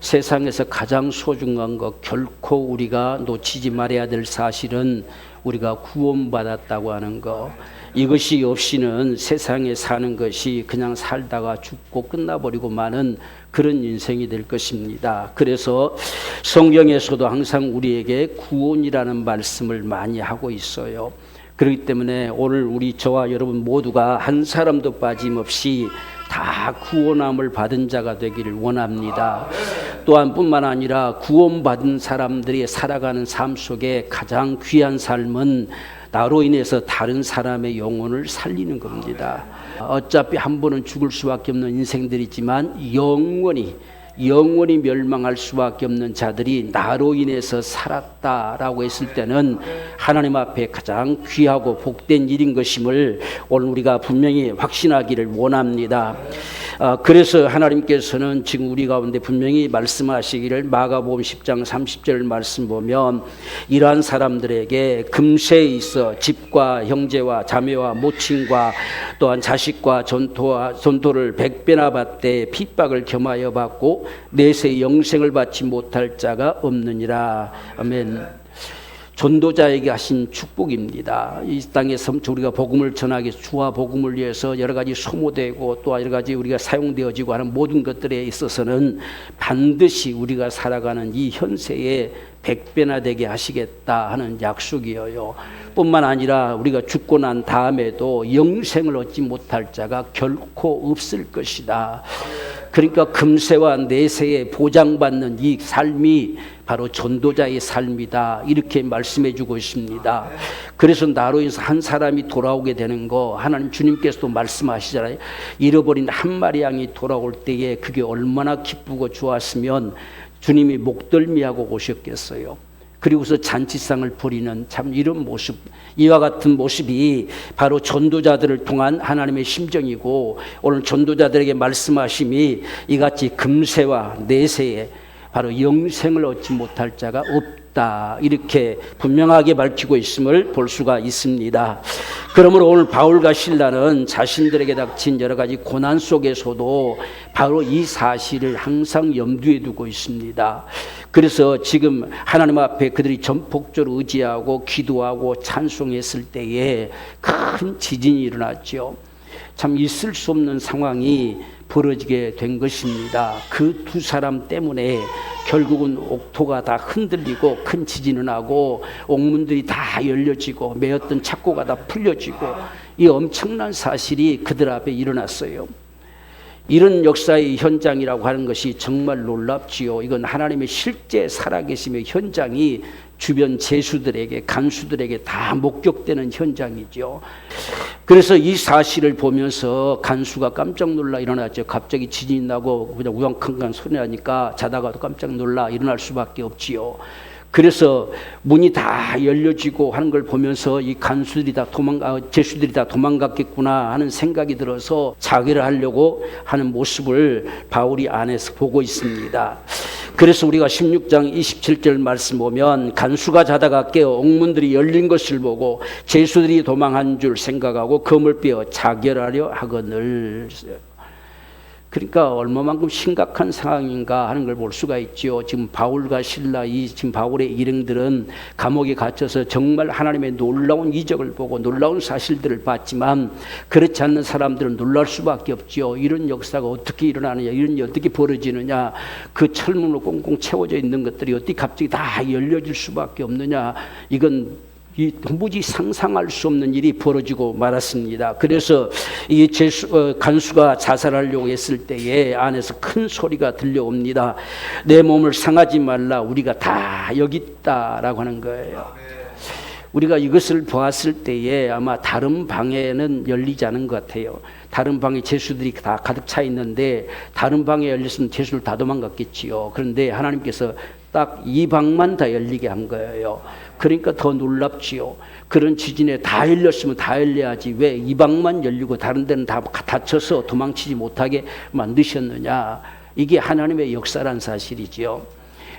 세상에서 가장 소중한 것, 결코 우리가 놓치지 말아야 될 사실은 우리가 구원받았다고 하는 것. 이것이 없이는 세상에 사는 것이 그냥 살다가 죽고 끝나버리고 마는 그런 인생이 될 것입니다. 그래서 성경에서도 항상 우리에게 구원이라는 말씀을 많이 하고 있어요. 그렇기 때문에 오늘 우리 저와 여러분 모두가 한 사람도 빠짐없이 다 구원함을 받은 자가 되기를 원합니다. 또한 뿐만 아니라 구원받은 사람들이 살아가는 삶 속에 가장 귀한 삶은 나로 인해서 다른 사람의 영혼을 살리는 겁니다. 어차피 한 번은 죽을 수밖에 없는 인생들이지만 영원히 멸망할 수밖에 없는 자들이 나로 인해서 살았다라고 했을 때는 하나님 앞에 가장 귀하고 복된 일인 것임을 오늘 우리가 분명히 확신하기를 원합니다. 그래서 하나님께서는 지금 우리 가운데 분명히 말씀하시기를 마가복음 10장 30절 말씀 보면 이러한 사람들에게 금세에 있어 집과 형제와 자매와 모친과 또한 자식과 전토를 100배나 받되 핍박을 겸하여 받고 내세 영생을 받지 못할 자가 없느니라. 아멘. 전도자에게 하신 축복입니다. 이 땅에서 우리가 복음을 전하기 위해서 주와 복음을 위해서 여러 가지 소모되고 또 여러 가지 우리가 사용되어지고 하는 모든 것들에 있어서는 반드시 우리가 살아가는 이 현세에 100배나 되게 하시겠다 하는 약속이에요. 뿐만 아니라 우리가 죽고 난 다음에도 영생을 얻지 못할 자가 결코 없을 것이다. 그러니까 금세와 내세에 보장받는 이 삶이 바로 전도자의 삶이다, 이렇게 말씀해 주고 있습니다. 그래서 나로 인해서 한 사람이 돌아오게 되는 거 하나님 주님께서도 말씀하시잖아요. 잃어버린 한 마리 양이 돌아올 때에 그게 얼마나 기쁘고 좋았으면 주님이 목덜미하고 오셨겠어요. 그리고서 잔치상을 벌이는 참 이런 모습, 이와 같은 모습이 바로 전도자들을 통한 하나님의 심정이고 오늘 전도자들에게 말씀하심이 이같이 금세와 내세에 바로 영생을 얻지 못할 자가 없다, 이렇게 분명하게 밝히고 있음을 볼 수가 있습니다. 그러므로 오늘 바울과 실라는 자신들에게 닥친 여러 가지 고난 속에서도 바로 이 사실을 항상 염두에 두고 있습니다. 그래서 지금 하나님 앞에 그들이 전폭적으로 의지하고 기도하고 찬송했을 때에 큰 지진이 일어났죠. 참 있을 수 없는 상황이 벌어지게 된 것입니다. 그 두 사람 때문에 결국은 옥토가 다 흔들리고 큰 지진이 나고 옥문들이 다 열려지고 매였던 착고가 다 풀려지고 이 엄청난 사실이 그들 앞에 일어났어요. 이런 역사의 현장이라고 하는 것이 정말 놀랍지요. 이건 하나님의 실제 살아계심의 현장이 주변 제수들에게, 간수들에게 다 목격되는 현장이죠. 그래서 이 사실을 보면서 간수가 깜짝 놀라 일어났죠. 갑자기 지진이 나고 그냥 우왕캉강 소리 나니까 자다가도 깜짝 놀라 일어날 수밖에 없지요. 그래서 문이 다 열려지고 하는 걸 보면서 이 간수들이 다 제수들이 다 도망갔겠구나 하는 생각이 들어서 자결을 하려고 하는 모습을 바울이 안에서 보고 있습니다. 그래서 우리가 16장 27절 말씀 보면 간수가 자다가 깨어 옥문들이 열린 것을 보고 제수들이 도망한 줄 생각하고 검을 빼어 자결하려 하거늘. 그러니까 얼마만큼 심각한 상황인가 하는 걸 볼 수가 있죠. 지금 바울과 실라, 지금 바울의 일행들은 감옥에 갇혀서 정말 하나님의 놀라운 이적을 보고 놀라운 사실들을 봤지만 그렇지 않는 사람들은 놀랄 수밖에 없죠. 이런 역사가 어떻게 일어나느냐, 이런 일이 어떻게 벌어지느냐, 그 철문으로 꽁꽁 채워져 있는 것들이 어떻게 갑자기 다 열려질 수밖에 없느냐, 이건 이 도무지 상상할 수 없는 일이 벌어지고 말았습니다. 그래서 이 간수가 자살하려고 했을 때에 안에서 큰 소리가 들려옵니다. 내 몸을 상하지 말라, 우리가 다 여기 있다라고 하는 거예요. 우리가 이것을 보았을 때에 아마 다른 방에는 열리지 않은 것 같아요. 다른 방에 제수들이 다 가득 차 있는데 다른 방에 열렸으면 제수들 다 도망갔겠지요. 그런데 하나님께서 딱 이 방만 다 열리게 한 거예요. 그러니까 더 놀랍지요. 그런 지진에 다 열렸으면 다 열려야지 왜 이 방만 열리고 다른 데는 다 닫혀서 도망치지 못하게 만드셨느냐. 이게 하나님의 역사란 사실이지요.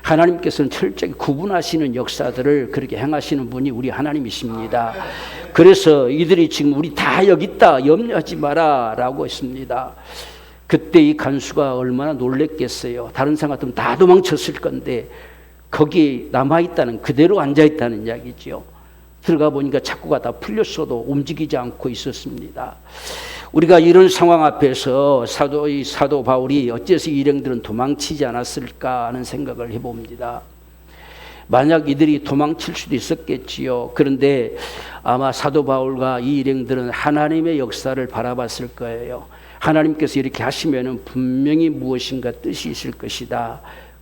하나님께서는 철저히 구분하시는 역사들을 그렇게 행하시는 분이 우리 하나님이십니다. 그래서 이들이 지금 우리 다 여기 있다, 염려하지 마라 라고 했습니다. 그때 이 간수가 얼마나 놀랬겠어요. 다른 사람 같으면 다 도망쳤을 건데 거기에 남아있다는, 그대로 앉아있다는 이야기죠. 들어가 보니까 착고가 다 풀렸어도 움직이지 않고 있었습니다. 우리가 이런 상황 앞에서 사도 바울이 어째서 일행들은 도망치지 않았을까 하는 생각을 해봅니다. 만약 이들이 도망칠 수도 있었겠지요. 그런데 아마 사도 바울과 이 일행들은 하나님의 역사를 바라봤을 거예요. 하나님께서 이렇게 하시면 분명히 무엇인가 뜻이 있을 것이다.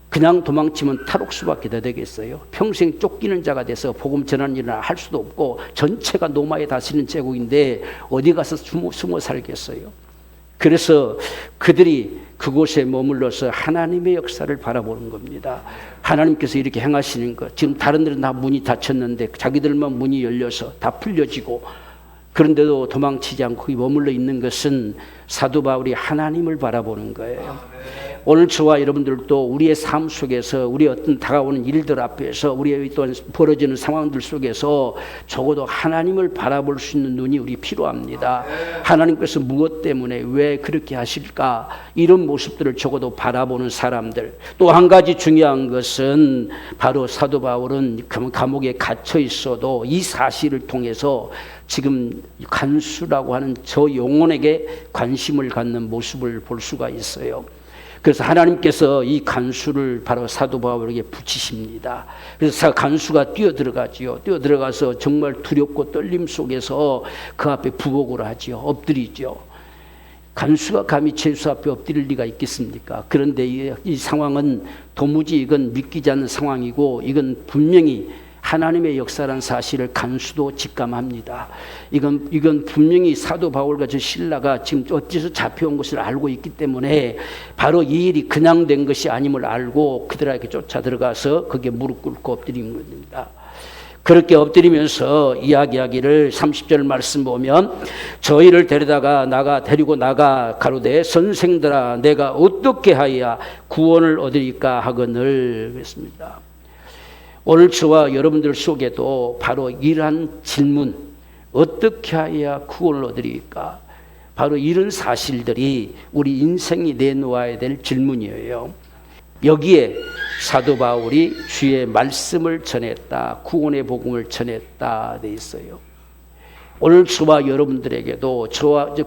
그냥 도망치면 탈옥수밖에 더 되겠어요. 평생 쫓기는 자가 돼서 복음 전하는 일을 할 수도 없고 전체가 노마에 다스리는 제국인데 어디 가서 숨어 살겠어요. 그래서 그들이 그곳에 머물러서 하나님의 역사를 바라보는 겁니다. 하나님께서 이렇게 행하시는 것. 지금 다른 데는 다 문이 닫혔는데 자기들만 문이 열려서 다 풀려지고, 그런데도 도망치지 않고 거기 머물러 있는 것은 사도 바울이 하나님을 바라보는 거예요. 오늘 저와 여러분들도 우리의 삶 속에서, 우리 어떤 다가오는 일들 앞에서, 우리의 또한 벌어지는 상황들 속에서 적어도 하나님을 바라볼 수 있는 눈이 우리 필요합니다. 하나님께서 무엇 때문에 왜 그렇게 하실까, 이런 모습들을 적어도 바라보는 사람들. 또 한 가지 중요한 것은 바로 사도 바울은 감옥에 갇혀 있어도 이 사실을 통해서 지금 간수라고 하는 저 영혼에게 관심을 갖는 모습을 볼 수가 있어요. 그래서 하나님께서 이 간수를 바로 사도 바울에게 붙이십니다. 그래서 간수가 뛰어들어가지요. 뛰어들어가서 정말 두렵고 떨림 속에서 그 앞에 부복을 하지요. 엎드리죠. 간수가 감히 죄수 앞에 엎드릴 리가 있겠습니까? 그런데 이 상황은 도무지 이건 믿기지 않는 상황이고, 이건 분명히 하나님의 역사라는 사실을 간수도 직감합니다. 이건 분명히 사도 바울과 저 신라가 지금 어디서 잡혀온 것을 알고 있기 때문에 바로 이 일이 그냥 된 것이 아님을 알고 그들에게 쫓아 들어가서 거기에 무릎 꿇고 엎드린 겁니다. 그렇게 엎드리면서 이야기하기를 30절 말씀 보면, 저희를 데리고 나가 가로되 선생들아 내가 어떻게 하여야 구원을 얻으리까 하거늘 그랬습니다. 오늘 저와 여러분들 속에도 바로 이러한 질문, 어떻게 하여야 구원을 얻으리까, 바로 이런 사실들이 우리 인생이 내놓아야 될 질문이에요. 여기에 사도 바울이 주의 말씀을 전했다, 구원의 복음을 전했다 돼 있어요. 오늘 저와 여러분들에게도,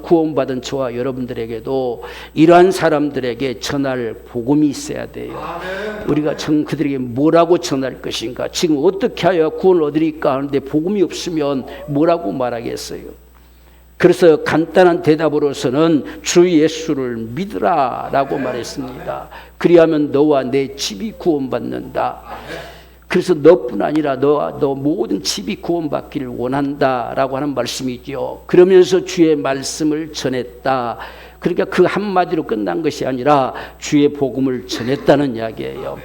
구원받은 저와 여러분들에게도 이러한 사람들에게 전할 복음이 있어야 돼요. 우리가 그들에게 뭐라고 전할 것인가, 지금 어떻게 하여 구원을 얻으리까 하는데 복음이 없으면 뭐라고 말하겠어요. 그래서 간단한 대답으로서는 주 예수를 믿으라 라고 말했습니다. 그리하면 너와 내 집이 구원받는다. 그래서 너뿐 아니라 너 모든 집이 구원받기를 원한다라고 하는 말씀이죠. 그러면서 주의 말씀을 전했다. 그러니까 그 한마디로 끝난 것이 아니라 주의 복음을 전했다는 이야기예요.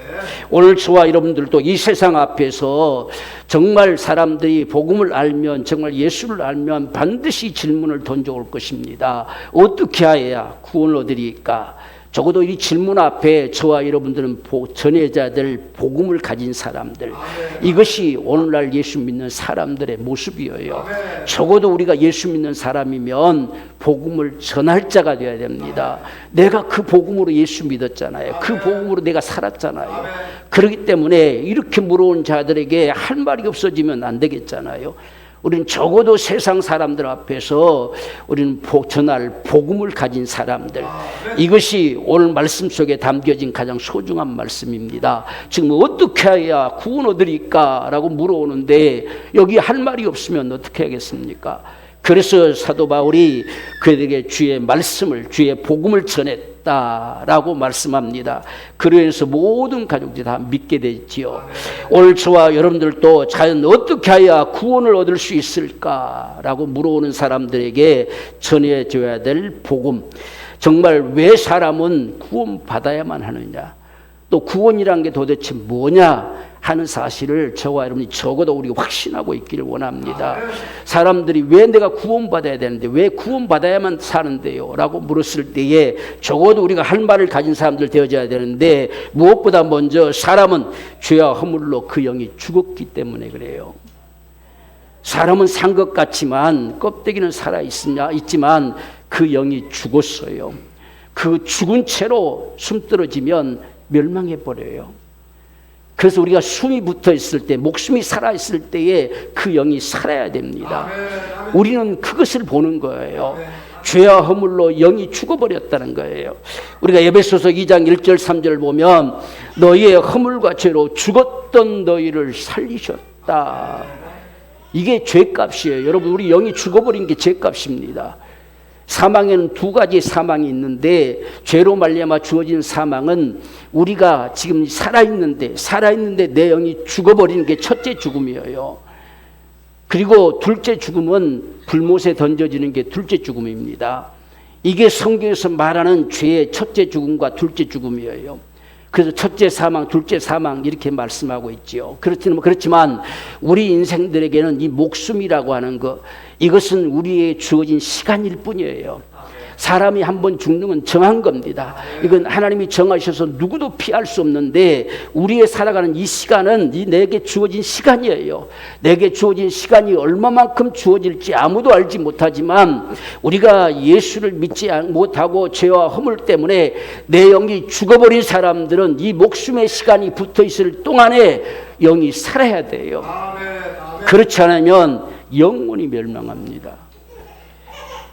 오늘 저와 여러분들도 이 세상 앞에서 정말 사람들이 복음을 알면, 정말 예수를 알면 반드시 질문을 던져올 것입니다. 어떻게 해야 구원을 얻으리까? 적어도 이 질문 앞에 저와 여러분들은 전해져야 될 복음을 가진 사람들, 이것이 오늘날 예수 믿는 사람들의 모습이에요. 적어도 우리가 예수 믿는 사람이면 복음을 전할 자가 되어야 됩니다. 내가 그 복음으로 예수 믿었잖아요. 그 복음으로 내가 살았잖아요. 그렇기 때문에 이렇게 물어온 자들에게 할 말이 없어지면 안 되겠잖아요. 우리는 적어도 세상 사람들 앞에서 우리는 전할 복음을 가진 사람들, 이것이 오늘 말씀 속에 담겨진 가장 소중한 말씀입니다. 지금 어떻게 해야 구원 얻으리까 라고 물어오는데 여기 할 말이 없으면 어떻게 하겠습니까? 그래서 사도 바울이 그들에게 주의 말씀을, 주의 복음을 전했다라고 말씀합니다. 그러면서 모든 가족들이 다 믿게 됐지요. 오늘 저와 여러분들도 과연 어떻게 해야 구원을 얻을 수 있을까라고 물어오는 사람들에게 전해줘야 될 복음. 정말 왜 사람은 구원받아야만 하느냐, 또 구원이란 게 도대체 뭐냐 하는 사실을 저와 여러분이 적어도 우리가 확신하고 있기를 원합니다. 사람들이 왜 내가 구원받아야 되는데, 왜 구원받아야만 사는데요? 라고 물었을 때에 적어도 우리가 할 말을 가진 사람들 되어져야 되는데, 무엇보다 먼저 사람은 죄와 허물로 그 영이 죽었기 때문에 그래요. 사람은 산 것 같지만 껍데기는 살아있지만 그 영이 죽었어요. 그 죽은 채로 숨떨어지면 멸망해 버려요. 그래서 우리가 숨이 붙어 있을 때, 목숨이 살아 있을 때에 그 영이 살아야 됩니다. 우리는 그것을 보는 거예요. 죄와 허물로 영이 죽어버렸다는 거예요. 우리가 에베소서 2장 1절 3절 보면 너희의 허물과 죄로 죽었던 너희를 살리셨다. 이게 죄값이에요. 여러분, 우리 영이 죽어버린 게 죄값입니다. 사망에는 두 가지 사망이 있는데, 죄로 말미암아 주어진 사망은 우리가 지금 살아있는데 내 영이 죽어버리는 게 첫째 죽음이에요. 그리고 둘째 죽음은 불못에 던져지는 게 둘째 죽음입니다. 이게 성경에서 말하는 죄의 첫째 죽음과 둘째 죽음이에요. 그래서 첫째 사망, 둘째 사망 이렇게 말씀하고 있지요. 그렇지만 우리 인생들에게는 이 목숨이라고 하는 것, 이것은 우리의 주어진 시간일 뿐이에요. 사람이 한번 죽는 건 정한 겁니다. 이건 하나님이 정하셔서 누구도 피할 수 없는데, 우리의 살아가는 이 시간은 내게 주어진 시간이에요. 내게 주어진 시간이 얼마만큼 주어질지 아무도 알지 못하지만, 우리가 예수를 믿지 못하고 죄와 허물 때문에 내 영이 죽어버린 사람들은 이 목숨의 시간이 붙어있을 동안에 영이 살아야 돼요. 그렇지 않으면 영원히 멸망합니다.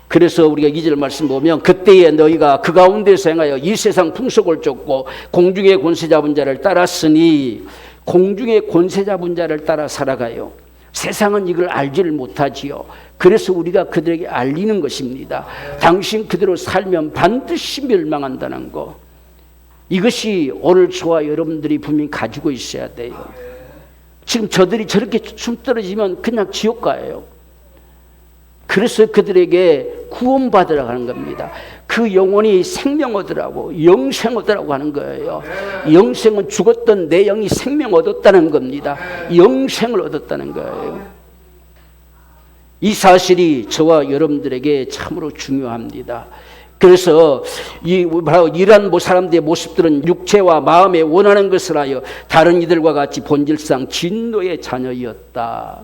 그래서 우리가 2절 말씀 보면 그때에 너희가 그 가운데서 행하여 이 세상 풍속을 쫓고 공중의 권세 잡은 자를 따랐으니, 공중의 권세 잡은 자를 따라 살아가요. 세상은 이걸 알지를 못하지요. 그래서 우리가 그들에게 알리는 것입니다. 당신 그대로 살면 반드시 멸망한다는 거. 이것이 오늘 저와 여러분들이 분명히 가지고 있어야 돼요. 지금 저들이 저렇게 숨떨어지면 그냥 지옥 가요. 그래서 그들에게 구원받으라고 하는 겁니다. 그 영혼이 생명 얻으라고, 영생 얻으라고 하는 거예요. 영생은 죽었던 내 영이 생명 얻었다는 겁니다. 영생을 얻었다는 거예요. 이 사실이 저와 여러분들에게 참으로 중요합니다. 그래서 이러한 사람들의 모습들은 육체와 마음에 원하는 것을 하여 다른 이들과 같이 본질상 진노의 자녀였다.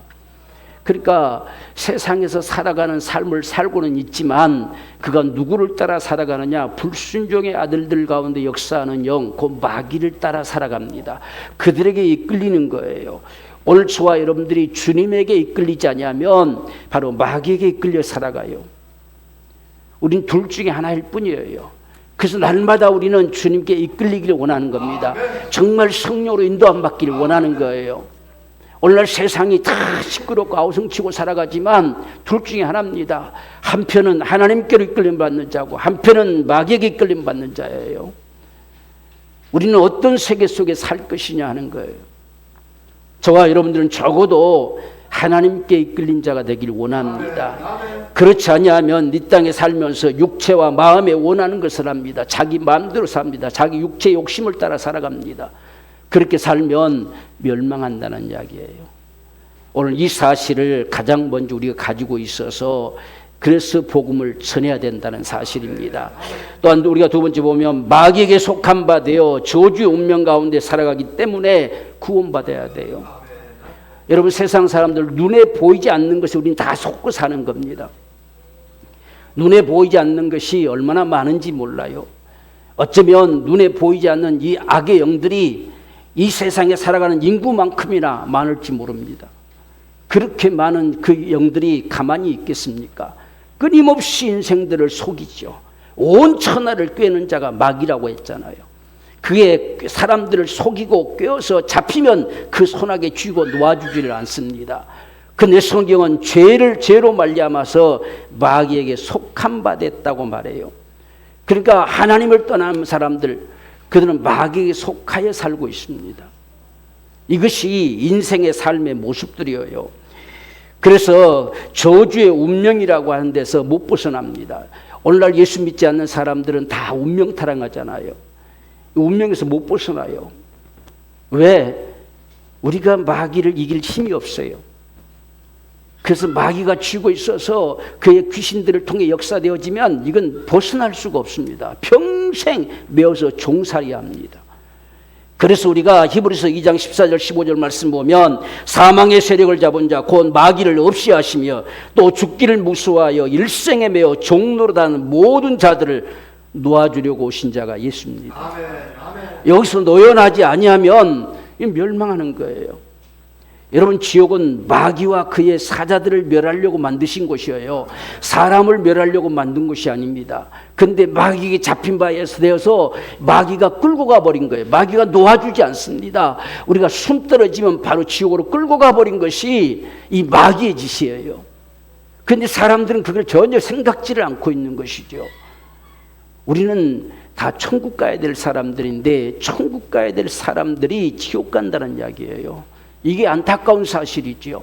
그러니까 세상에서 살아가는 삶을 살고는 있지만, 그가 누구를 따라 살아가느냐? 불순종의 아들들 가운데 역사하는 영, 그 마귀를 따라 살아갑니다. 그들에게 이끌리는 거예요. 오늘 저와 여러분들이 주님에게 이끌리지 않으면 바로 마귀에게 이끌려 살아가요. 우린 둘 중에 하나일 뿐이에요. 그래서 날마다 우리는 주님께 이끌리기를 원하는 겁니다. 정말 성령으로 인도함 받기를 원하는 거예요. 오늘날 세상이 다 시끄럽고 아우성치고 살아가지만 둘 중에 하나입니다. 한편은 하나님께로 이끌림 받는 자고, 한편은 마귀에게 이끌림 받는 자예요. 우리는 어떤 세계 속에 살 것이냐 하는 거예요. 저와 여러분들은 적어도 하나님께 이끌린 자가 되길 원합니다. 그렇지 아니하면 이 땅에 살면서 육체와 마음에 원하는 것을 합니다. 자기 마음대로 삽니다. 자기 육체 욕심을 따라 살아갑니다. 그렇게 살면 멸망한다는 이야기예요. 오늘 이 사실을 가장 먼저 우리가 가지고 있어서, 그래서 복음을 전해야 된다는 사실입니다. 또한 우리가 두 번째 보면 마귀에게 속한 바 되어 저주의 운명 가운데 살아가기 때문에 구원받아야 돼요. 여러분, 세상 사람들 눈에 보이지 않는 것에 우리는 다 속고 사는 겁니다. 눈에 보이지 않는 것이 얼마나 많은지 몰라요. 어쩌면 눈에 보이지 않는 이 악의 영들이 이 세상에 살아가는 인구만큼이나 많을지 모릅니다. 그렇게 많은 그 영들이 가만히 있겠습니까? 끊임없이 인생들을 속이죠. 온 천하를 꿰는 자가 마귀라고 했잖아요. 그게 사람들을 속이고 꿰어서 잡히면 그 손아귀에 쥐고 놓아주지를 않습니다. 근데 성경은 죄로 말미암아서 마귀에게 속한 바 됐다고 말해요. 그러니까 하나님을 떠난 사람들, 그들은 마귀에게 속하여 살고 있습니다. 이것이 인생의 삶의 모습들이에요. 그래서 저주의 운명이라고 하는 데서 못 벗어납니다. 오늘날 예수 믿지 않는 사람들은 다 운명 타령하잖아요. 운명에서 못 벗어나요. 왜? 우리가 마귀를 이길 힘이 없어요. 그래서 마귀가 쥐고 있어서 그의 귀신들을 통해 역사되어지면 이건 벗어날 수가 없습니다. 평생 메어서 종살이야 합니다. 그래서 우리가 히브리서 2장 14절 15절 말씀 보면 사망의 세력을 잡은 자 곧 마귀를 없이 하시며 또 죽기를 무수하여 일생에 매어 종노릇하는 모든 자들을 놓아주려고 오신 자가 예수입니다. 여기서 노연하지 아니하면 멸망하는 거예요. 여러분, 지옥은 마귀와 그의 사자들을 멸하려고 만드신 곳이에요. 사람을 멸하려고 만든 곳이 아닙니다. 근데 마귀에게 잡힌 바에 되어서 마귀가 끌고 가버린 거예요. 마귀가 놓아주지 않습니다. 우리가 숨 떨어지면 바로 지옥으로 끌고 가버린 것이 이 마귀의 짓이에요. 근데 사람들은 그걸 전혀 생각지를 않고 있는 것이죠. 우리는 다 천국 가야 될 사람들인데 천국 가야 될 사람들이 지옥 간다는 이야기예요. 이게 안타까운 사실이지요.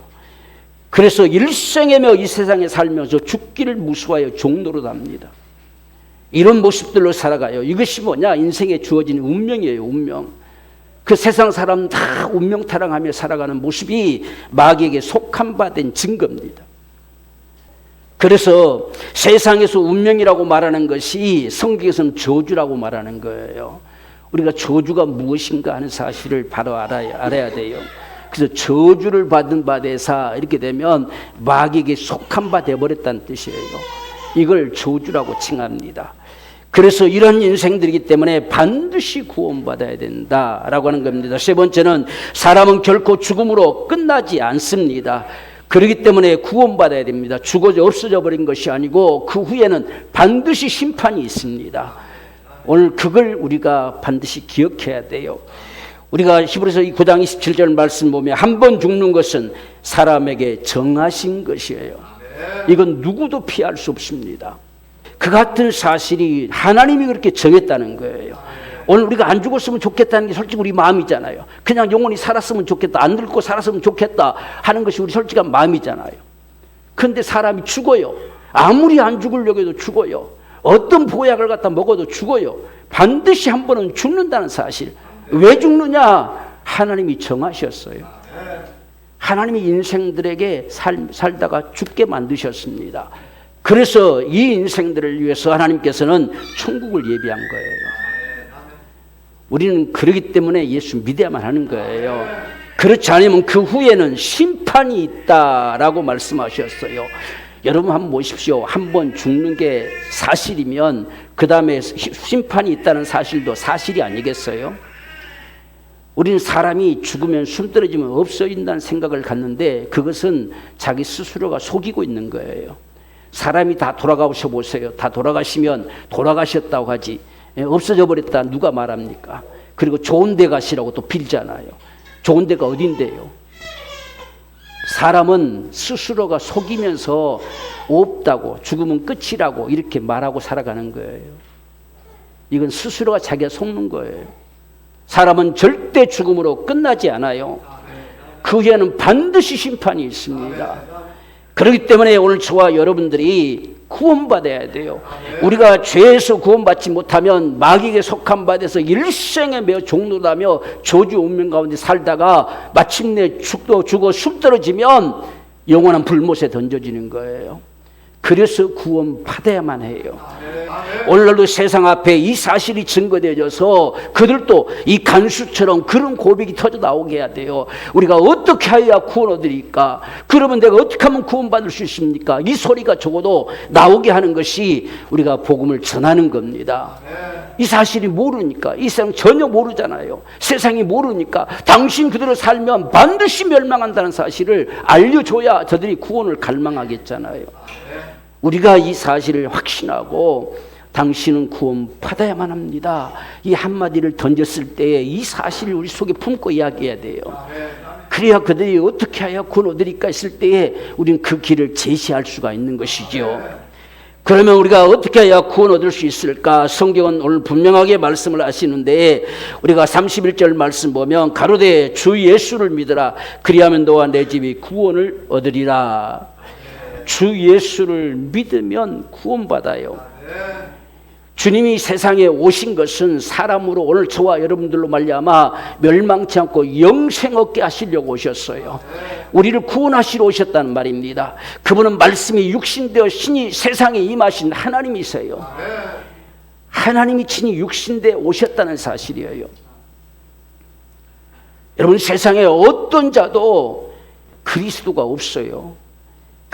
그래서 일생애며 이 세상에 살면서 죽기를 무수하여 종노릇합니다. 이런 모습들로 살아가요. 이것이 뭐냐? 인생에 주어진 운명이에요. 운명. 그 세상 사람 다 운명 타령하며 살아가는 모습이 마귀에게 속한 바 된 증거입니다. 그래서 세상에서 운명이라고 말하는 것이 성경에서는 저주라고 말하는 거예요. 우리가 저주가 무엇인가 하는 사실을 바로 알아야 돼요. 그래서 저주를 받은 바 되사 이렇게 되면 마귀에게 속한 바 되어버렸다는 뜻이에요. 이걸 저주라고 칭합니다. 그래서 이런 인생들이기 때문에 반드시 구원받아야 된다라고 하는 겁니다. 세 번째는 사람은 결코 죽음으로 끝나지 않습니다. 그렇기 때문에 구원받아야 됩니다. 죽어져 없어져 버린 것이 아니고 그 후에는 반드시 심판이 있습니다. 오늘 그걸 우리가 반드시 기억해야 돼요. 우리가 히브리서 9장 27절 말씀 보면 한 번 죽는 것은 사람에게 정하신 것이에요. 이건 누구도 피할 수 없습니다. 그 같은 사실이 하나님이 그렇게 정했다는 거예요. 오늘 우리가 안 죽었으면 좋겠다는 게 솔직히 우리 마음이잖아요. 그냥 영원히 살았으면 좋겠다, 안 늙고 살았으면 좋겠다 하는 것이 우리 솔직한 마음이잖아요. 그런데 사람이 죽어요. 아무리 안 죽으려고 해도 죽어요. 어떤 보약을 갖다 먹어도 죽어요. 반드시 한 번은 죽는다는 사실. 왜 죽느냐? 하나님이 정하셨어요. 하나님이 인생들에게 살다가 죽게 만드셨습니다. 그래서 이 인생들을 위해서 하나님께서는 천국을 예비한 거예요. 우리는 그러기 때문에 예수 믿어야만 하는 거예요. 그렇지 않으면 그 후에는 심판이 있다라고 말씀하셨어요. 여러분 한번 보십시오. 한 번 죽는 게 사실이면 그 다음에 심판이 있다는 사실도 사실이 아니겠어요? 우리는 사람이 죽으면 숨 떨어지면 없어진다는 생각을 갖는데 그것은 자기 스스로가 속이고 있는 거예요. 사람이 다 돌아가셔 보세요. 다 돌아가시면 돌아가셨다고 하지 없어져 버렸다 누가 말합니까? 그리고 좋은 데 가시라고 또 빌잖아요. 좋은 데가 어딘데요? 사람은 스스로가 속이면서 없다고 죽으면 끝이라고 이렇게 말하고 살아가는 거예요. 이건 스스로가 자기가 속는 거예요. 사람은 절대 죽음으로 끝나지 않아요. 그 후에는 반드시 심판이 있습니다. 그렇기 때문에 오늘 저와 여러분들이 구원받아야 돼요. 우리가 죄에서 구원받지 못하면 마귀에게 속한 바 돼서 일생에 매어 종노하며 저주 운명 가운데 살다가 마침내 죽어 숨 떨어지면 영원한 불못에 던져지는 거예요. 그래서 구원받아야만 해요. 오늘날도 세상 앞에 이 사실이 증거되어져서 그들도 이 간수처럼 그런 고백이 터져 나오게 해야 돼요. 우리가 어떻게 해야 구원 얻으리까? 그러면 내가 어떻게 하면 구원받을 수 있습니까? 이 소리가 적어도 나오게 하는 것이 우리가 복음을 전하는 겁니다. 이 사실이 모르니까, 이 세상 전혀 모르잖아요. 세상이 모르니까 당신 그대로 살면 반드시 멸망한다는 사실을 알려줘야 저들이 구원을 갈망하겠잖아요. 우리가 이 사실을 확신하고 당신은 구원받아야만 합니다. 이 한마디를 던졌을 때에 이 사실을 우리 속에 품고 이야기해야 돼요. 그래야 그들이 어떻게 해야 구원 얻으리까 했을 때에 우리는 그 길을 제시할 수가 있는 것이죠. 그러면 우리가 어떻게 해야 구원 얻을 수 있을까? 성경은 오늘 분명하게 말씀을 하시는데 우리가 31절 말씀 보면 가로되 주 예수를 믿으라. 그리하면 너와 내 집이 구원을 얻으리라. 주 예수를 믿으면 구원받아요. 주님이 세상에 오신 것은 사람으로 오늘 저와 여러분들로 말미암아 멸망치 않고 영생 얻게 하시려고 오셨어요. 우리를 구원하시러 오셨다는 말입니다. 그분은 말씀이 육신되어 신이 세상에 임하신 하나님이세요. 하나님이 친히 육신되어 오셨다는 사실이에요. 여러분 세상에 어떤 자도 그리스도가 없어요.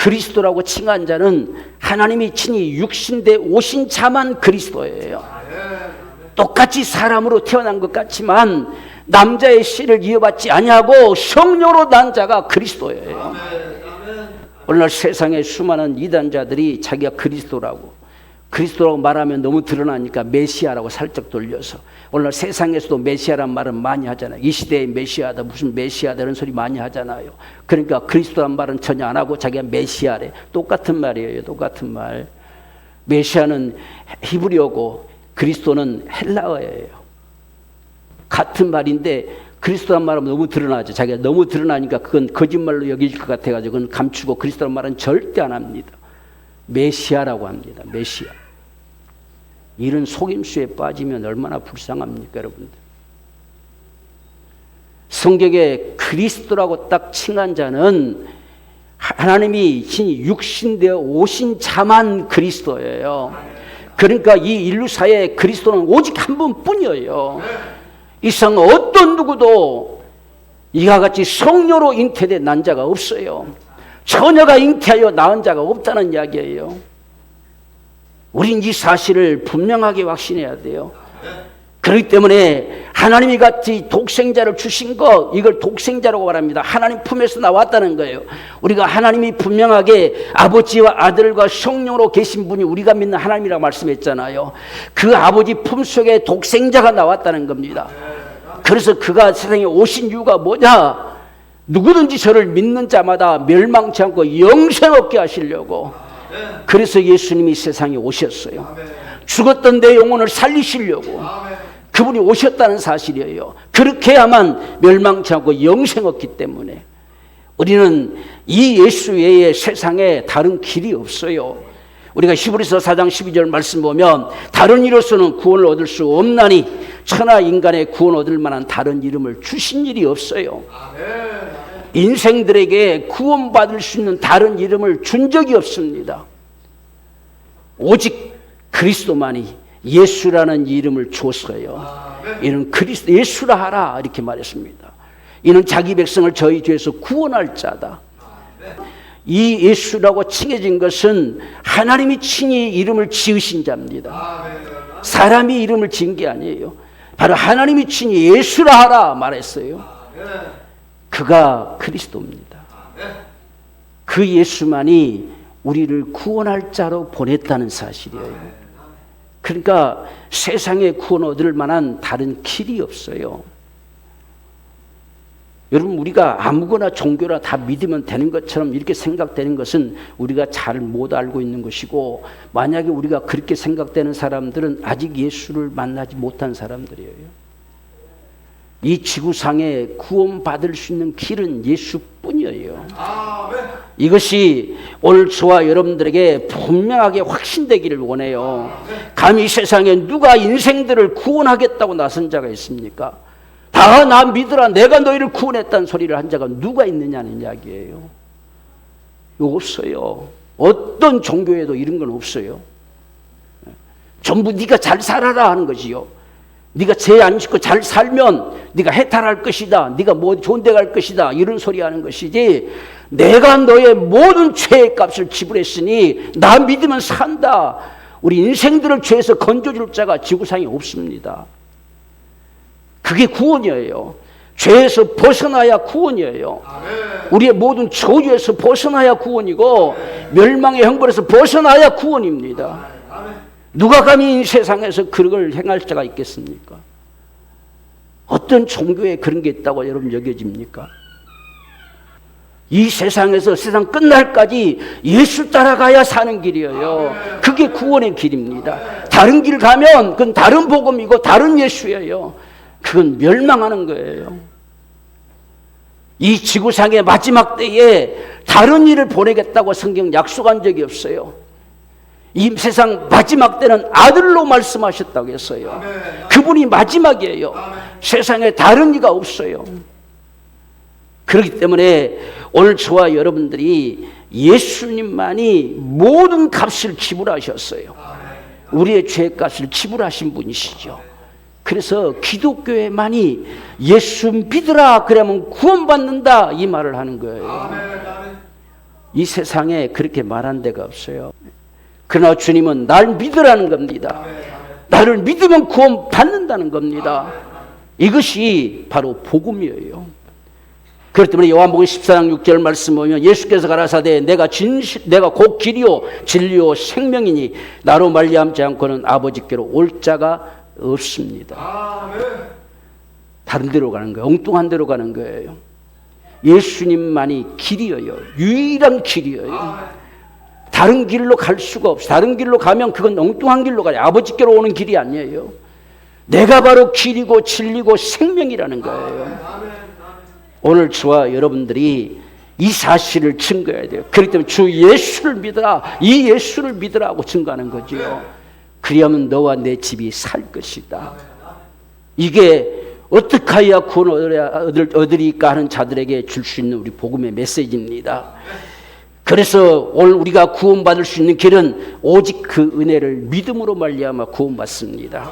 그리스도라고 칭한 자는 하나님이 친히 육신대 오신 자만 그리스도예요. 똑같이 사람으로 태어난 것 같지만 남자의 씨를 이어받지 아니하고 성령으로 난 자가 그리스도예요. 오늘날 세상에 수많은 이단자들이 자기가 그리스도라고 말하면 너무 드러나니까 메시아라고 살짝 돌려서 오늘날 세상에서도 메시아란 말은 많이 하잖아요. 이 시대의 메시아다, 무슨 메시아다 이런 소리 많이 하잖아요. 그러니까 그리스도란 말은 전혀 안 하고 자기가 메시아래. 똑같은 말이에요. 똑같은 말. 메시아는 히브리어고 그리스도는 헬라어예요. 같은 말인데 그리스도란 말은 너무 드러나죠. 자기가 너무 드러나니까 그건 거짓말로 여겨질 것 같아가지고 그건 감추고 그리스도란 말은 절대 안 합니다. 메시아라고 합니다. 메시아. 이런 속임수에 빠지면 얼마나 불쌍합니까, 여러분들? 성경에 그리스도라고 딱 칭한 자는 하나님이 육신되어 오신 자만 그리스도예요. 그러니까 이 인류사에 그리스도는 오직 한 분뿐이에요. 이 세상 어떤 누구도 이와 같이 성녀로 잉태된 난 자가 없어요. 처녀가 잉태하여 낳은 자가 없다는 이야기예요. 우린 이 사실을 분명하게 확신해야 돼요. 그렇기 때문에 하나님이 같이 독생자를 주신 것, 이걸 독생자라고 말합니다. 하나님 품에서 나왔다는 거예요. 우리가 하나님이 분명하게 아버지와 아들과 성령으로 계신 분이 우리가 믿는 하나님이라고 말씀했잖아요. 그 아버지 품속에 독생자가 나왔다는 겁니다. 그래서 그가 세상에 오신 이유가 뭐냐? 누구든지 저를 믿는 자마다 멸망치 않고 영생 얻게 하시려고. 그래서 예수님이 세상에 오셨어요. 죽었던 내 영혼을 살리시려고 그분이 오셨다는 사실이에요. 그렇게 해야만 멸망치 않고 영생 얻기 때문에 우리는 이 예수 외에 세상에 다른 길이 없어요. 우리가 히브리서 4장 12절 말씀 보면 다른 이로서는 구원을 얻을 수 없나니 천하 인간의 구원 얻을 만한 다른 이름을 주신 일이 없어요. 인생들에게 구원받을 수 있는 다른 이름을 준 적이 없습니다. 오직 그리스도만이 예수라는 이름을 줬어요. 이는 그리스도 예수라 하라 이렇게 말했습니다. 이는 자기 백성을 저희 죄에서 구원할 자다. 이 예수라고 칭해진 것은 하나님이 친히 이름을 지으신 자입니다. 사람이 이름을 지은 게 아니에요. 바로 하나님이 친히 예수라 하라 말했어요. 그가 그리스도입니다. 그 예수만이 우리를 구원할 자로 보냈다는 사실이에요. 그러니까 세상에 구원 얻을 만한 다른 길이 없어요. 여러분, 우리가 아무거나 종교라 다 믿으면 되는 것처럼 이렇게 생각되는 것은 우리가 잘 못 알고 있는 것이고, 만약에 우리가 그렇게 생각되는 사람들은 아직 예수를 만나지 못한 사람들이에요. 이 지구상에 구원받을 수 있는 길은 예수뿐이에요. 이것이 오늘 저와 여러분들에게 분명하게 확신되기를 원해요. 감히 세상에 누가 인생들을 구원하겠다고 나선 자가 있습니까? 다 나 믿으라, 내가 너희를 구원했다는 소리를 한 자가 누가 있느냐는 이야기예요. 이거 없어요. 어떤 종교에도 이런 건 없어요. 전부 네가 잘 살아라 하는 것이요. 네가 죄 안 짓고 잘 살면 네가 해탈할 것이다. 네가 뭐 좋은 데 갈 것이다. 이런 소리 하는 것이지, 내가 너의 모든 죄의 값을 지불했으니 나 믿으면 산다. 우리 인생들을 죄에서 건져줄 자가 지구상에 없습니다. 그게 구원이에요. 죄에서 벗어나야 구원이에요. 우리의 모든 저주에서 벗어나야 구원이고, 멸망의 형벌에서 벗어나야 구원입니다. 누가 감히 이 세상에서 그걸 행할 자가 있겠습니까? 어떤 종교에 그런 게 있다고 여러분 여겨집니까? 이 세상에서 세상 끝날까지 예수 따라가야 사는 길이에요. 그게 구원의 길입니다. 다른 길 가면 그건 다른 복음이고 다른 예수예요. 그건 멸망하는 거예요. 이 지구상의 마지막 때에 다른 일을 보내겠다고 성경 약속한 적이 없어요. 이 세상 마지막 때는 아들로 말씀하셨다고 했어요. 그분이 마지막이에요. 세상에 다른 이가 없어요. 그렇기 때문에 오늘 저와 여러분들이 예수님만이 모든 값을 지불하셨어요. 우리의 죄값을 지불하신 분이시죠. 그래서 기독교에만이 예수 믿으라 그러면 구원받는다 이 말을 하는 거예요. 이 세상에 그렇게 말한 데가 없어요. 그러나 주님은 날 믿으라는 겁니다. 나를 믿으면 구원 받는다는 겁니다. 이것이 바로 복음이에요. 그렇기 때문에 요한복음 14장 6절 말씀 보면 예수께서 가라사대 내가 곧 길이요 진리요 생명이니 나로 말미암지 않고는 아버지께로 올 자가 없습니다. 다른 데로 가는 거예요. 엉뚱한 데로 가는 거예요. 예수님만이 길이에요. 유일한 길이에요. 다른 길로 갈 수가 없어요. 다른 길로 가면 그건 엉뚱한 길로 가요. 아버지께로 오는 길이 아니에요. 내가 바로 길이고 진리고 생명이라는 거예요. 오늘 저와 여러분들이 이 사실을 증거해야 돼요. 그렇기 때문에 주 예수를 믿으라, 이 예수를 믿으라고 증거하는 거지요. 그리하면 너와 내 집이 살 것이다. 이게 어떻게 하여야 구원을 얻으리까 하는 자들에게 줄 수 있는 우리 복음의 메시지입니다. 그래서 오늘 우리가 구원받을 수 있는 길은 오직 그 은혜를 믿음으로 말미암아 구원받습니다.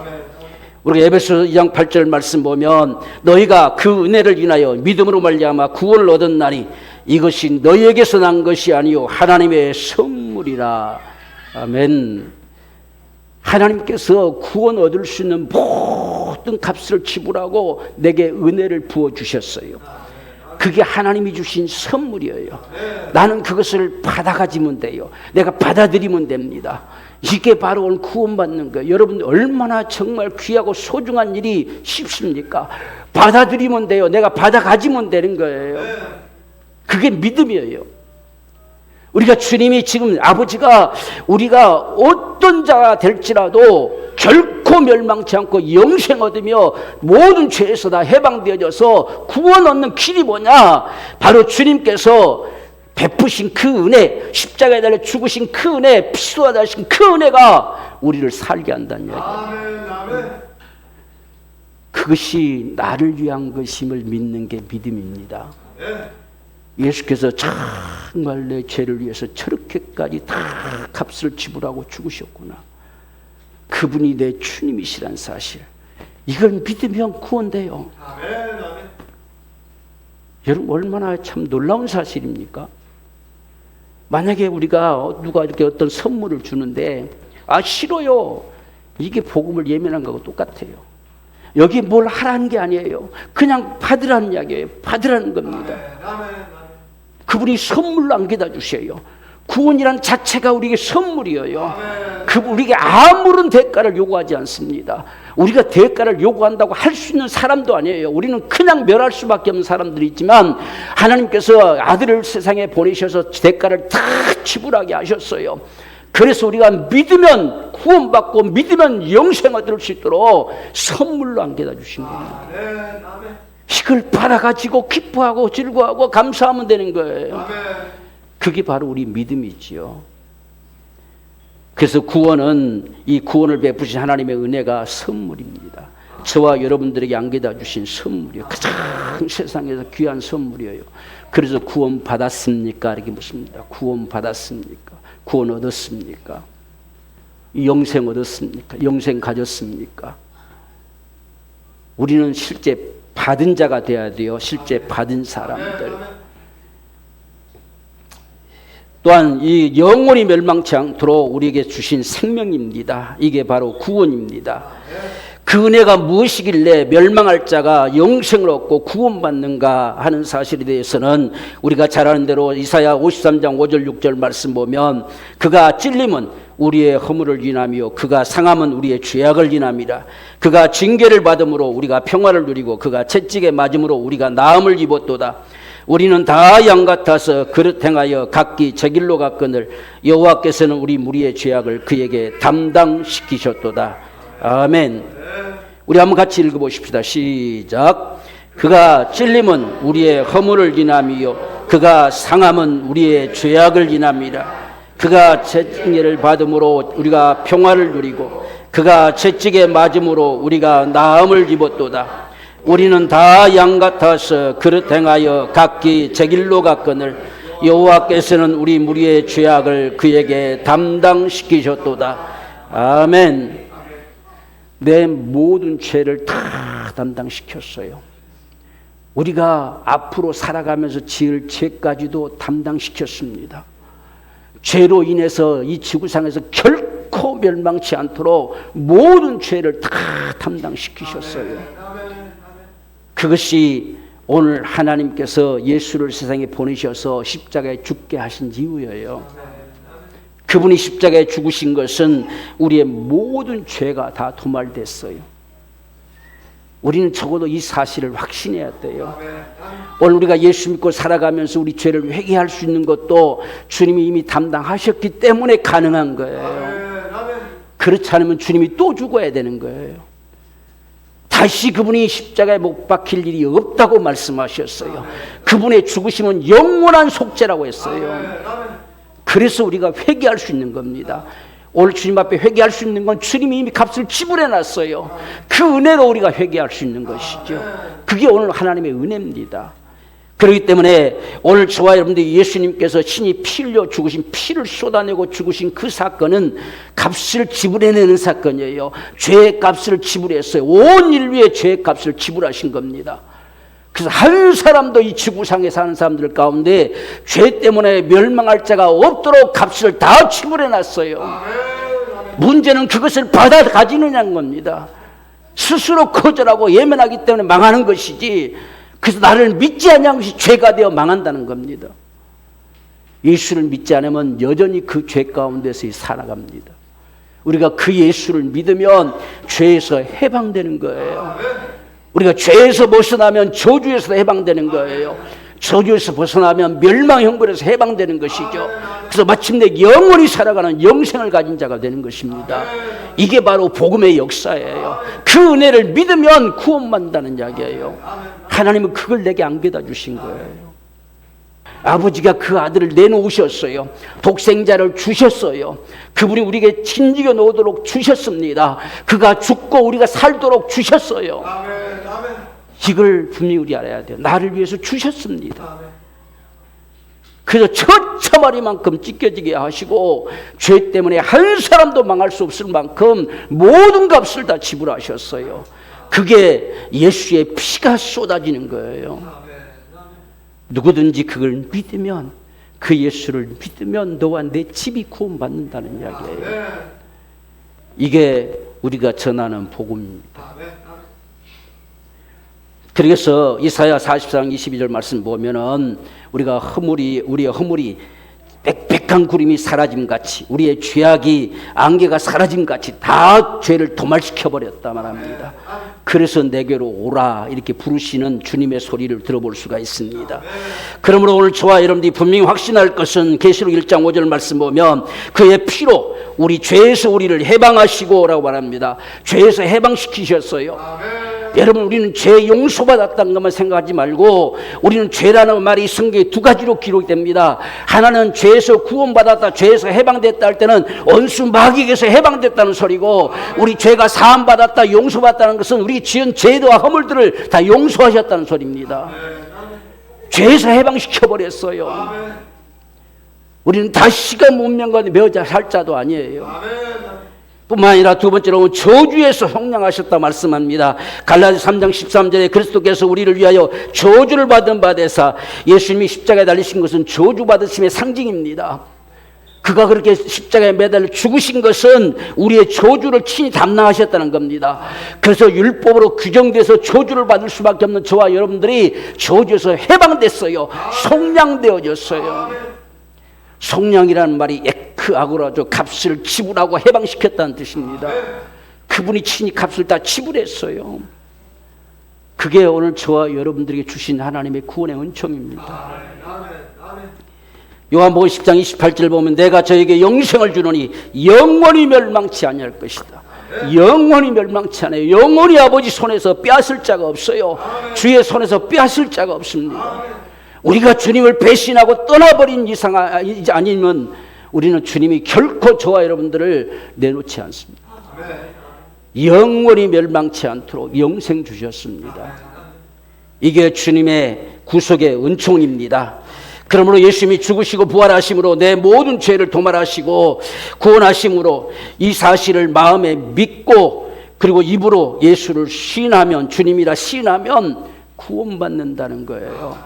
우리가 에베소 2장 8절 말씀 보면 너희가 그 은혜를 인하여 믿음으로 말미암아 구원을 얻었나니 이것이 너희에게서 난 것이 아니요 하나님의 선물이라. 아멘. 하나님께서 구원 얻을 수 있는 모든 값을 지불하고 내게 은혜를 부어주셨어요. 그게 하나님이 주신 선물이에요. 나는 그것을 받아가지면 돼요. 내가 받아들이면 됩니다. 이게 바로 오늘 구원받는 거예요. 여러분 얼마나 정말 귀하고 소중한 일이 쉽습니까? 받아들이면 돼요. 내가 받아가지면 되는 거예요. 그게 믿음이에요. 우리가 주님이 지금 아버지가 우리가 어떤 자가 될지라도 결코 멸망치 않고 영생 얻으며 모든 죄에서 다 해방되어져서 구원 얻는 길이 뭐냐? 바로 주님께서 베푸신 그 은혜, 십자가에 달려 죽으신 그 은혜, 피수와 다신 그 은혜가 우리를 살게 한다는 얘기예요. 그것이 나를 위한 것임을 믿는 게 믿음입니다. 예수께서 정말 내 죄를 위해서 저렇게까지 다 값을 지불하고 죽으셨구나. 그분이 내 주님이시란 사실. 이걸 믿으면 구원돼요. 여러분 얼마나 참 놀라운 사실입니까? 만약에 우리가 누가 이렇게 어떤 선물을 주는데 싫어요. 이게 복음을 예민한 거하고 똑같아요. 여기 뭘 하라는 게 아니에요. 그냥 받으라는 이야기예요. 받으라는 겁니다. 그분이 선물로 안겨다 주셔요. 구원이란 자체가 우리에게 선물이에요. 우리에게 아무런 대가를 요구하지 않습니다. 우리가 대가를 요구한다고 할 수 있는 사람도 아니에요. 우리는 그냥 멸할 수밖에 없는 사람들이 있지만 하나님께서 아들을 세상에 보내셔서 대가를 다 지불하게 하셨어요. 그래서 우리가 믿으면 구원받고 믿으면 영생 얻을 수 있도록 선물로 안겨다 주신 겁니다. 이걸 받아가지고 기뻐하고 즐거워하고 감사하면 되는 거예요. 그게 바로 우리 믿음이지요. 그래서 구원은 이 구원을 베푸신 하나님의 은혜가 선물입니다. 저와 여러분들에게 안겨다 주신 선물이에요. 가장 세상에서 귀한 선물이에요. 그래서 구원 받았습니까? 이렇게 묻습니다. 구원 받았습니까? 구원 얻었습니까? 영생 얻었습니까? 영생 가졌습니까? 우리는 실제 받은 자가 돼야 돼요. 실제 받은 사람들. 또한 이 영원히 멸망치 않도록 우리에게 주신 생명입니다. 이게 바로 구원입니다. 그 은혜가 무엇이길래 멸망할 자가 영생을 얻고 구원받는가 하는 사실에 대해서는 우리가 잘 아는 대로 이사야 53장 5절 6절 말씀 보면 그가 찔림은 우리의 허물을 인하며 그가 상함은 우리의 죄악을 인함이라. 그가 징계를 받음으로 우리가 평화를 누리고 그가 채찍에 맞음으로 우리가 나음을 입었도다. 우리는 다 양 같아서 그릇 행하여 각기 제 길로 갔거늘 여호와께서는 우리 무리의 죄악을 그에게 담당시키셨도다. 아멘. 우리 한번 같이 읽어보십시다. 시작. 그가 찔림은 우리의 허물을 인하며 그가 상함은 우리의 죄악을 인함이라. 그가 채찍을 받음으로 우리가 평화를 누리고 그가 채찍에 맞음으로 우리가 나음을 입었도다. 우리는 다 양 같아서 그릇 행하여 각기 제 길로 갔거늘 여호와께서는 우리 무리의 죄악을 그에게 담당시키셨도다. 아멘. 내 모든 죄를 다 담당시켰어요. 우리가 앞으로 살아가면서 지을 죄까지도 담당시켰습니다. 죄로 인해서 이 지구상에서 결코 멸망치 않도록 모든 죄를 다 담당시키셨어요. 그것이 오늘 하나님께서 예수를 세상에 보내셔서 십자가에 죽게 하신 이유예요. 그분이 십자가에 죽으신 것은 우리의 모든 죄가 다 도말됐어요. 우리는 적어도 이 사실을 확신해야 돼요. 오늘 우리가 예수 믿고 살아가면서 우리 죄를 회개할 수 있는 것도 주님이 이미 담당하셨기 때문에 가능한 거예요. 그렇지 않으면 주님이 또 죽어야 되는 거예요. 다시 그분이 십자가에 못 박힐 일이 없다고 말씀하셨어요. 그분의 죽으심은 영원한 속죄라고 했어요. 그래서 우리가 회개할 수 있는 겁니다. 오늘 주님 앞에 회개할 수 있는 건 주님이 이미 값을 지불해 놨어요. 그 은혜로 우리가 회개할 수 있는 것이죠. 그게 오늘 하나님의 은혜입니다. 그렇기 때문에 오늘 저와 여러분들이 예수님께서 신이 피 흘려 죽으신, 피를 쏟아내고 죽으신 그 사건은 값을 지불해내는 사건이에요. 죄의 값을 지불했어요. 온 인류의 죄의 값을 지불하신 겁니다. 그래서 한 사람도 이 지구상에 사는 사람들 가운데 죄 때문에 멸망할 자가 없도록 값을 다 지불해놨어요. 문제는 그것을 받아 가지느냐는 겁니다. 스스로 거절하고 예면하기 때문에 망하는 것이지, 그래서 나를 믿지 않는 것이 죄가 되어 망한다는 겁니다. 예수를 믿지 않으면 여전히 그 죄 가운데서 살아갑니다. 우리가 그 예수를 믿으면 죄에서 해방되는 거예요. 우리가 죄에서 벗어나면 저주에서 해방되는 거예요. 저주에서 벗어나면 멸망 형벌에서 해방되는 것이죠. 그래서 마침내 영원히 살아가는 영생을 가진 자가 되는 것입니다. 이게 바로 복음의 역사예요. 그 은혜를 믿으면 구원받는다는 이야기예요. 하나님은 그걸 내게 안겨다 주신 거예요. 아버지가 그 아들을 내놓으셨어요. 독생자를 주셨어요. 그분이 우리에게 진지게 놓도록 주셨습니다. 그가 죽고 우리가 살도록 주셨어요. 이걸 분명히 우리 알아야 돼요. 나를 위해서 주셨습니다. 그래서 처참하리만큼 찢겨지게 하시고 죄 때문에 한 사람도 망할 수 없을 만큼 모든 값을 다 지불하셨어요. 그게 예수의 피가 쏟아지는 거예요. 누구든지 그걸 믿으면, 그 예수를 믿으면 너와 내 집이 구원받는다는 이야기예요. 이게 우리가 전하는 복음입니다. 그래서 이사야 44장 22절 말씀 보면은 우리의 허물이 빽빽한 구름이 사라짐같이, 우리의 죄악이 안개가 사라짐같이 다 죄를 도말시켜버렸다 말합니다. 그래서 내게로 오라 이렇게 부르시는 주님의 소리를 들어볼 수가 있습니다. 그러므로 오늘 저와 여러분들이 분명히 확신할 것은 계시록 1장 5절 말씀 보면 그의 피로 우리 죄에서 우리를 해방하시고 라고 말합니다. 죄에서 해방시키셨어요. 여러분, 우리는 죄 용서받았다는 것만 생각하지 말고 우리는 죄라는 말이 성경에 두 가지로 기록됩니다. 하나는 죄에서 구원받았다, 죄에서 해방됐다 할 때는 원수 마귀에게서 해방됐다는 소리고, 우리 죄가 사함받았다, 용서받았다는 것은 우리 지은 죄와 허물들을 다 용서하셨다는 소리입니다. 죄에서 해방시켜버렸어요. 우리는 다시금 문명과 매어 살 자도 아니에요. 뿐만 아니라 두 번째로 저주에서 속량하셨다 말씀합니다. 갈라디아 3장 13절에 그리스도께서 우리를 위하여 저주를 받은 바 되사, 예수님이 십자가에 달리신 것은 저주 받으심의 상징입니다. 그가 그렇게 십자가에 매달려 죽으신 것은 우리의 저주를 친히 담당하셨다는 겁니다. 그래서 율법으로 규정돼서 저주를 받을 수밖에 없는 저와 여러분들이 저주에서 해방됐어요. 속량되어졌어요. 속량이라는 말이 에크아고라죠. 값을 지불하고 해방시켰다는 뜻입니다. 그분이 친히 값을 다 지불했어요. 그게 오늘 저와 여러분들에게 주신 하나님의 구원의 은총입니다. 요한복음 10장 28절 보면 내가 저에게 영생을 주노니 영원히 멸망치 아니할 것이다. 영원히 멸망치 않아요. 영원히 아버지 손에서 빼앗을 자가 없어요. 주의 손에서 빼앗을 자가 없습니다. 우리가 주님을 배신하고 떠나버린 이상 아니면 우리는 주님이 결코 저와 여러분들을 내놓지 않습니다. 영원히 멸망치 않도록 영생 주셨습니다. 이게 주님의 구속의 은총입니다. 그러므로 예수님이 죽으시고 부활하심으로 내 모든 죄를 도말하시고 구원하심으로 이 사실을 마음에 믿고 그리고 입으로 예수를 시인하면, 주님이라 시인하면 구원받는다는 거예요.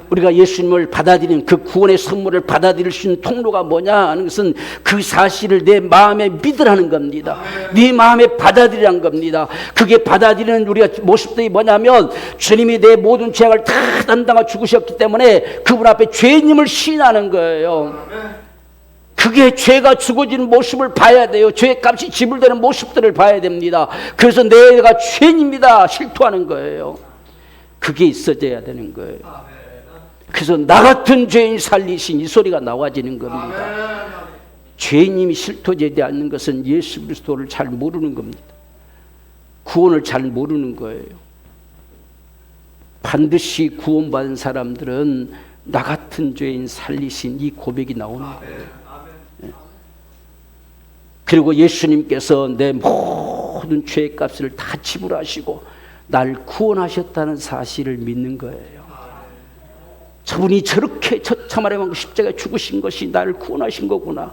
우리가 예수님을 받아들이는 그 구원의 선물을 받아들일 수 있는 통로가 뭐냐 하는 것은 그 사실을 내 마음에 믿으라는 겁니다. 네 마음에 받아들이라는 겁니다. 그게 받아들이는 우리가 모습들이 뭐냐면 주님이 내 모든 죄악을 다 담당하고 죽으셨기 때문에 그분 앞에 죄님을 시인하는 거예요. 그게 죄가 죽어지는 모습을 봐야 돼요. 죄값이 지불되는 모습들을 봐야 됩니다. 그래서 내가 죄인입니다 실토하는 거예요. 그게 있어져야 되는 거예요. 그래서 나 같은 죄인 살리신 이 소리가 나와지는 겁니다. 죄인님이 실토되지 않는 것은 예수 그리스도를 잘 모르는 겁니다. 구원을 잘 모르는 거예요. 반드시 구원받은 사람들은 나 같은 죄인 살리신 이 고백이 나오는 거예요. 그리고 예수님께서 내 모든 죄의 값을 다 지불하시고 날 구원하셨다는 사실을 믿는 거예요. 저분이 저렇게 처참하게 십자가에 죽으신 것이 나를 구원하신 거구나.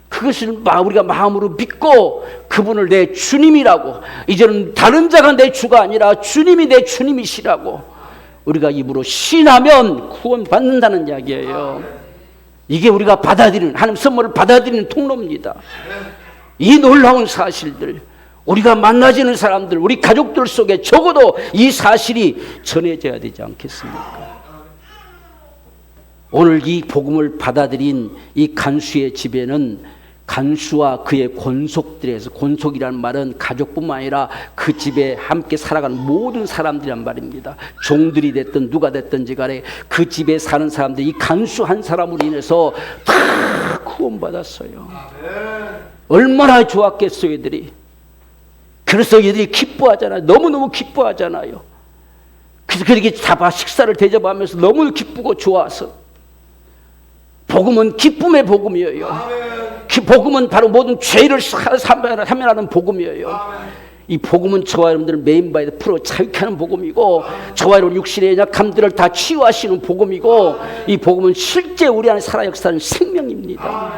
그것을 우리가 마음으로 믿고 그분을 내 주님이라고, 이제는 다른 자가 내 주가 아니라 주님이 내 주님이시라고 우리가 입으로 신하면 구원받는다는 이야기예요. 이게 우리가 받아들이는, 하나님 선물을 받아들이는 통로입니다. 이 놀라운 사실들, 우리가 만나지는 사람들, 우리 가족들 속에 적어도 이 사실이 전해져야 되지 않겠습니까? 오늘 이 복음을 받아들인 이 간수의 집에는 간수와 그의 권속들에서, 권속이라는 말은 가족뿐만 아니라 그 집에 함께 살아가는 모든 사람들이란 말입니다. 종들이 됐든 누가 됐든지 간에 그 집에 사는 사람들이 이 간수 한 사람으로 인해서 다 구원받았어요. 얼마나 좋았겠어요, 얘들이. 그래서 얘들이 기뻐하잖아요. 너무너무 기뻐하잖아요. 그래서 그렇게 잡아 식사를 대접하면서 너무 기쁘고 좋아서. 복음은 기쁨의 복음이에요. 복음은 바로 모든 죄를 사면하는 복음이에요. 이 복음은 저와 여러분들을 메인바에 풀어 자유케 하는 복음이고, 저와 여러분 육신의 약함들을 다 치유하시는 복음이고, 이 복음은 실제 우리 안에 살아 역사하는 생명입니다.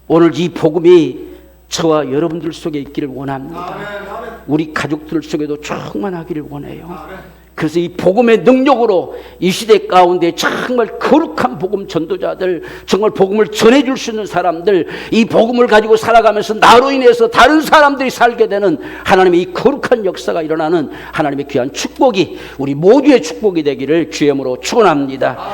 오늘 이 복음이 저와 여러분들 속에 있기를 원합니다. 우리 가족들 속에도 충만하기를 원해요. 그래서 이 복음의 능력으로 이 시대 가운데 정말 거룩한 복음 전도자들, 정말 복음을 전해줄 수 있는 사람들, 이 복음을 가지고 살아가면서 나로 인해서 다른 사람들이 살게 되는 하나님의 이 거룩한 역사가 일어나는 하나님의 귀한 축복이 우리 모두의 축복이 되기를 주의 이름으로 축원합니다.